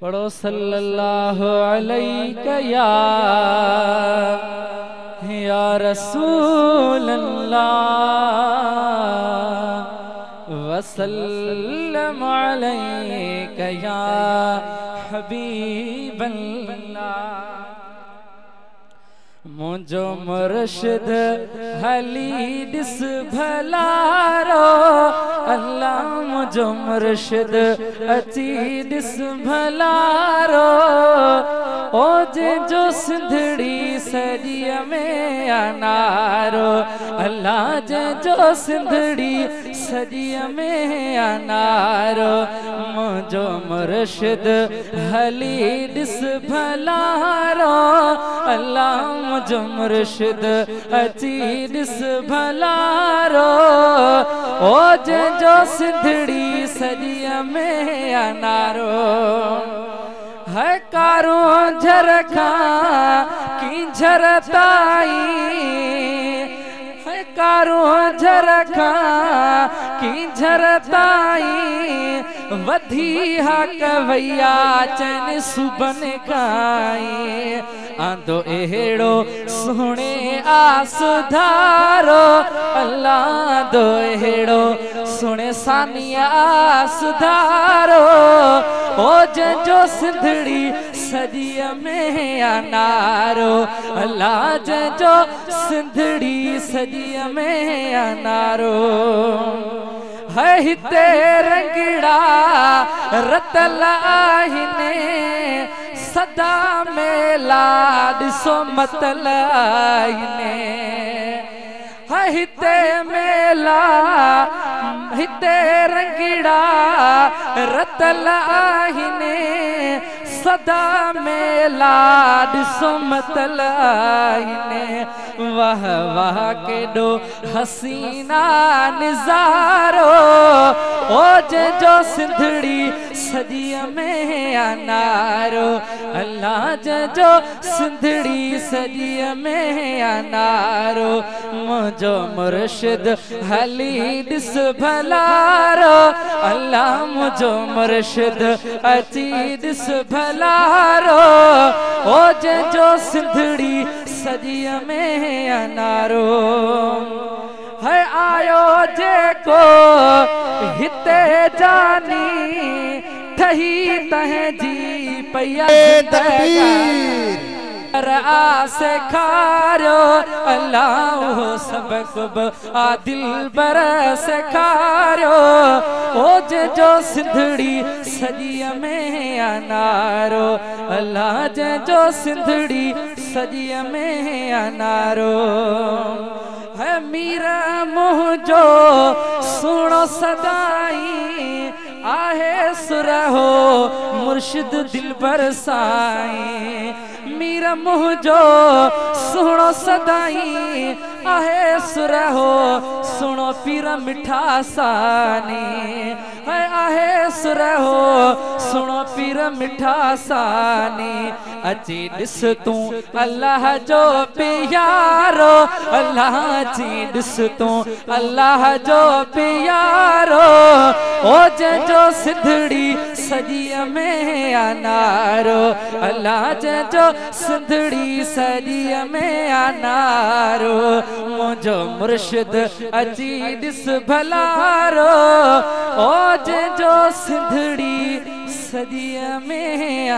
पढ़ो सल्लल्लाहु अलैहि या रसूल अल्लाह वसल्लम अलैका या हबीब अल्लाह। मुझो मुर्शिद हली दिस भलारो अल्लाह, मुझो मुर्शिद अची दिस भलारो। ओ जो सिंधड़ी सॼीअ में अनारो अल्लाह, जो सिंधड़ी सॼीअ में अनारो। मुझो मुर्शिद हली दिस भलारो अल्लाह, मुझो मुर्शिद अची दिस भलारो। ओ जो सिंधड़ी सॼीअ में अनारो है कारो झरखा की झरताई, है कारो झरखा की झरताई। वधी हक भैया चन सुबन काई, आंदो एड़ो सोने आसुधारो अल्लाह, दो एड़ो सोने सानिया आसुधारो। ओ जो सिंधड़ी सॼीअ में अनारो अल्लाह, जो सिंधड़ी सॼीअ में अनारो। है हिते रंगड़ा रतल आहिने सदा मेला ॾिसो मतल आहिने। है हिते मेला हिते रंगड़ा रतल आहिने सदा मेला ॾिसो मतल आहिने। वाह वाह केॾो हसीना निज़ारो। ओ जो सिंधड़ी सॼीअ में अनारो अल्लाह, जो सिंधड़ी सॼीअ में अनारो। मुझो मुर्शिद हली ॾिस भलारो अल्लाह, मुझो मुर्शिद अची ॾिस भलारो। ओ जो सिंधड़ी सॼीअ में अनारो। है आयो जेको हिते जानी ठही तंहिंजी पया आसे खारो अल्लाह, सबक आदिल बर से खारो। ओ जो सिंधड़ी सॼीअ में अनारो अल्लाह, जो सिंधड़ी सॼीअ में अनारो। है मीरा मुझो सुनो सदाई आहे सुरहो मुर्शिद दिल बरसाई। मीरा मुझो सुनो सदाई आहे सुरहो सुनो पीर मिठा सानी। है आहे सुरहो सुनो पीर मिठा सानी। अची ॾिस तूं अल्लाह जो प्यारो अल्लाह, अची ॾिस तूं अल्लाह जो प्यारो। ओ जो सिंधड़ी सॼीअ में अनारो अल्लाह, जो सिंधड़ी सॼीअ में अनारो। मुझो मुर्शिद अची ॾिस भलारो। ओ जो सिंधड़ी सॼीअ में